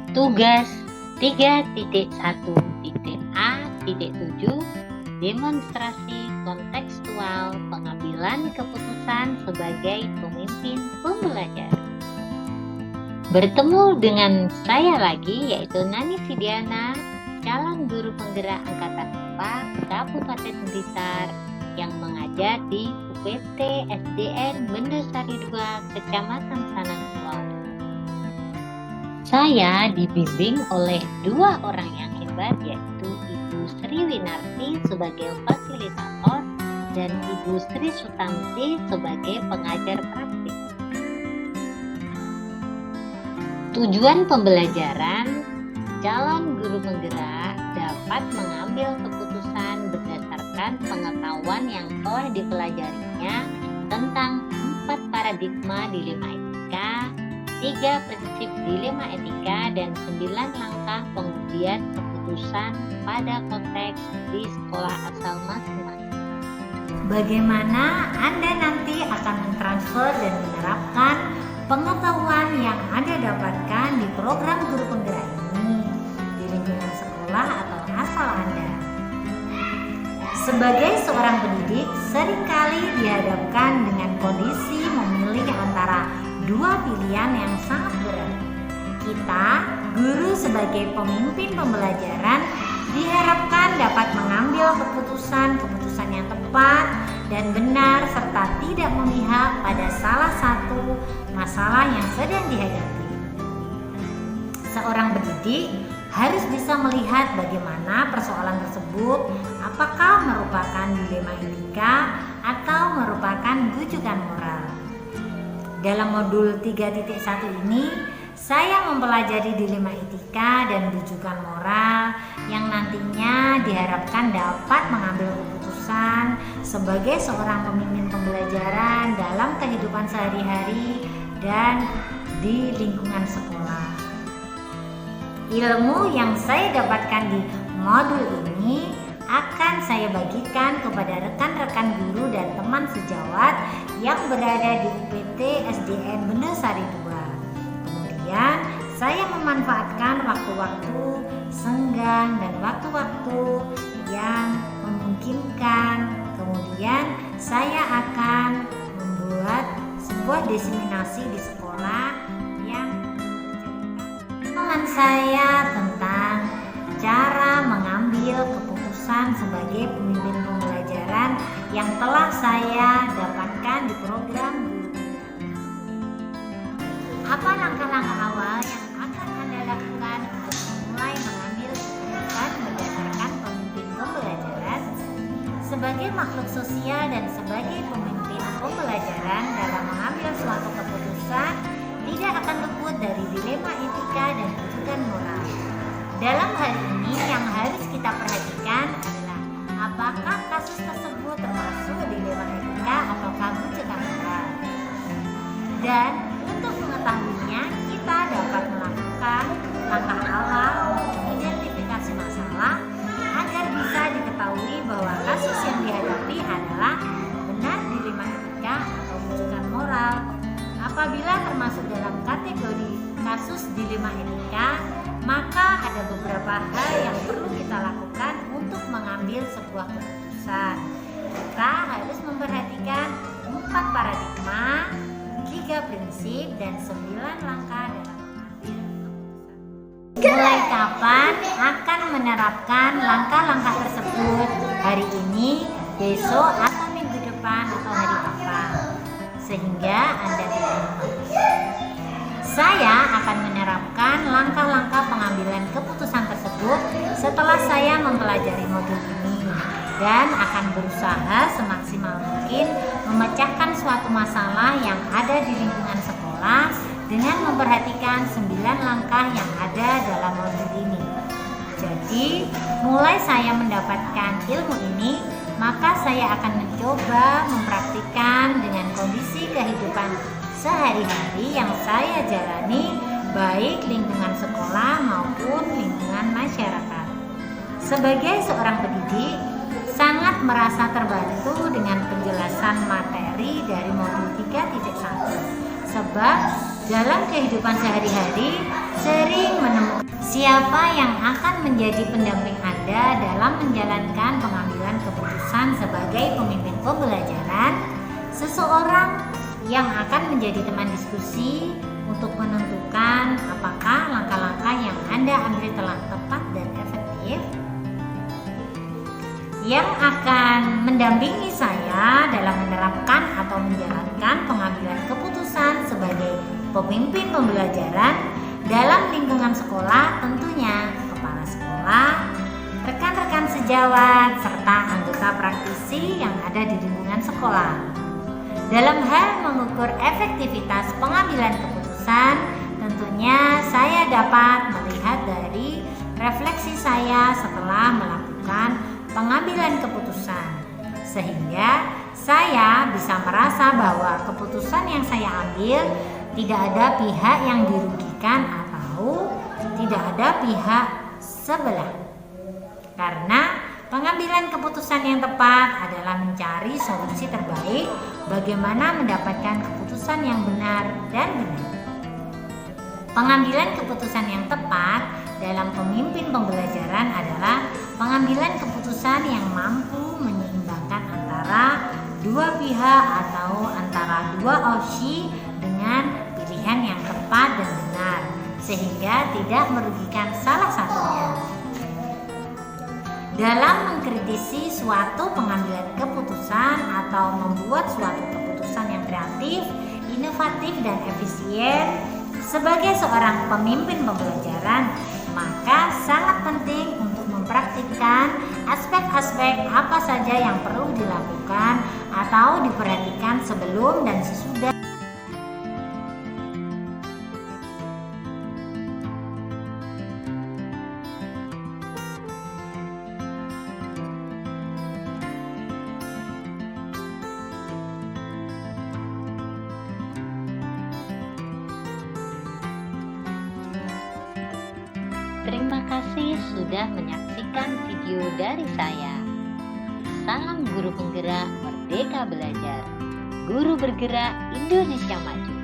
Tugas 3.1.A.7 Demonstrasi kontekstual pengambilan keputusan sebagai pemimpin pembelajar. Bertemu dengan saya lagi, yaitu Nani Sidiana, calon guru penggerak Angkatan 4 Kabupaten Blitar yang mengajar di UPT SDN Mendosari 2 Kecamatan Sanantulau. Saya dibimbing oleh dua orang yang hebat, yaitu Ibu Sri Winarti sebagai fasilitator dan Ibu Sri Sutanti sebagai pengajar praktik. Tujuan pembelajaran, calon guru penggerak dapat mengambil keputusan berdasarkan pengetahuan yang telah dipelajarinya tentang 4 paradigma dilema etika, 3 prinsip dilema etika, dan 9 langkah pengundian keputusan pada konteks di sekolah asal masing-masing. Bagaimana Anda nanti akan mentransfer dan menerapkan pengetahuan yang Anda dapatkan di program guru penggerak ini di lingkungan sekolah atau asal Anda? Sebagai seorang pendidik, seringkali dihadapkan dengan kondisi memilih antara dua pilihan yang sangat berat. Kita, guru sebagai pemimpin pembelajaran, diharapkan dapat mengambil keputusan yang tepat dan benar serta tidak memihak pada salah satu masalah yang sedang dihadapi. Seorang pendidik harus bisa melihat bagaimana persoalan tersebut apakah merupakan dilema etika atau merupakan rujukan moral. Dalam modul 3.1 ini, saya mempelajari dilema etika dan rujukan moral yang nantinya diharapkan dapat mengambil keputusan sebagai seorang pemimpin pembelajaran dalam kehidupan sehari-hari dan di lingkungan sekolah. Ilmu yang saya dapatkan di modul ini akan saya bagikan kepada rekan-rekan guru dan teman sejawat yang berada di UPT SDN Mendosari 2. Kemudian saya memanfaatkan waktu-waktu senggang dan waktu-waktu yang memungkinkan. Kemudian saya akan membuat sebuah diseminasi di sekolah yang pengalaman saya tentang cara mengambil keputusan sebagai pemimpin pembelajaran yang telah saya dapatkan di program guru. Apa langkah-langkah awal yang akan Anda lakukan untuk memulai mengambil keputusan berdasarkan pemimpin pembelajaran? Sebagai makhluk sosial dan sebagai pemimpin pembelajaran dalam mengambil suatu keputusan tidak akan luput dari dilema etika dan rujukan moral. Dalam hal ini yang harus kita perhatikan adalah apakah kasus tersebut termasuk dilema etika atau rujukan moral. Dan untuk mengetahuinya, kita dapat melakukan langkah awal untuk identifikasi masalah agar bisa diketahui bahwa kasus yang dihadapi adalah benar dilema etika atau rujukan moral. Apabila termasuk dalam kategori kasus dilema etika, maka ada beberapa hal yang perlu kita lakukan untuk mengambil sebuah keputusan. Kita harus memperhatikan 4 paradigma, 3 prinsip, dan 9 langkah dalam mengambil keputusan. Mulai kapan akan menerapkan langkah-langkah tersebut? Hari ini, besok, atau minggu depan, atau hari apa? Sehingga Anda tidak lupa. Saya akan menerapkan langkah-langkah pengambilan keputusan tersebut setelah saya mempelajari modul ini dan akan berusaha semaksimal mungkin memecahkan suatu masalah yang ada di lingkungan sekolah dengan memperhatikan 9 langkah yang ada dalam modul ini. Jadi, mulai saya mendapatkan ilmu ini, maka saya akan mencoba mempraktikkan dengan kondisi kehidupan sehari-hari yang saya jalani, baik lingkungan sekolah maupun lingkungan masyarakat. Sebagai seorang pendidik, sangat merasa terbantu dengan penjelasan materi dari modul 3.1, sebab dalam kehidupan sehari-hari sering menemukan Siapa yang akan menjadi pendamping Anda dalam menjalankan pengambilan keputusan sebagai pemimpin pembelajaran? Seseorang yang akan menjadi teman diskusi untuk menentukan apakah langkah-langkah yang Anda ambil telah tepat dan efektif. Yang akan mendampingi saya dalam menerapkan atau menjalankan pengambilan keputusan sebagai pemimpin pembelajaran dalam lingkungan sekolah tentunya kepala sekolah, rekan-rekan sejawat, serta anggota praktisi yang ada di lingkungan sekolah. Dalam hal mengukur efektivitas pengambilan keputusan, tentunya saya dapat melihat dari refleksi saya setelah melakukan pengambilan keputusan, sehingga saya bisa merasa bahwa keputusan yang saya ambil tidak ada pihak yang dirugikan atau tidak ada pihak sebelah. Karena pengambilan keputusan yang tepat adalah mencari solusi terbaik bagaimana mendapatkan keputusan yang benar dan benar. Pengambilan keputusan yang tepat dalam pemimpin pembelajaran adalah pengambilan keputusan yang mampu menyeimbangkan antara dua pihak atau antara dua opsi dengan pilihan yang tepat dan benar, sehingga tidak merugikan salah satunya. Dalam mengkritisi suatu pengambilan keputusan atau membuat suatu keputusan yang kreatif, inovatif, dan efisien sebagai seorang pemimpin pembelajaran, maka sangat penting untuk mempraktikkan aspek-aspek apa saja yang perlu dilakukan atau diperhatikan sebelum dan sesudah. Terima kasih sudah menyaksikan video dari saya. Salam guru penggerak, merdeka belajar. Guru bergerak, Indonesia maju.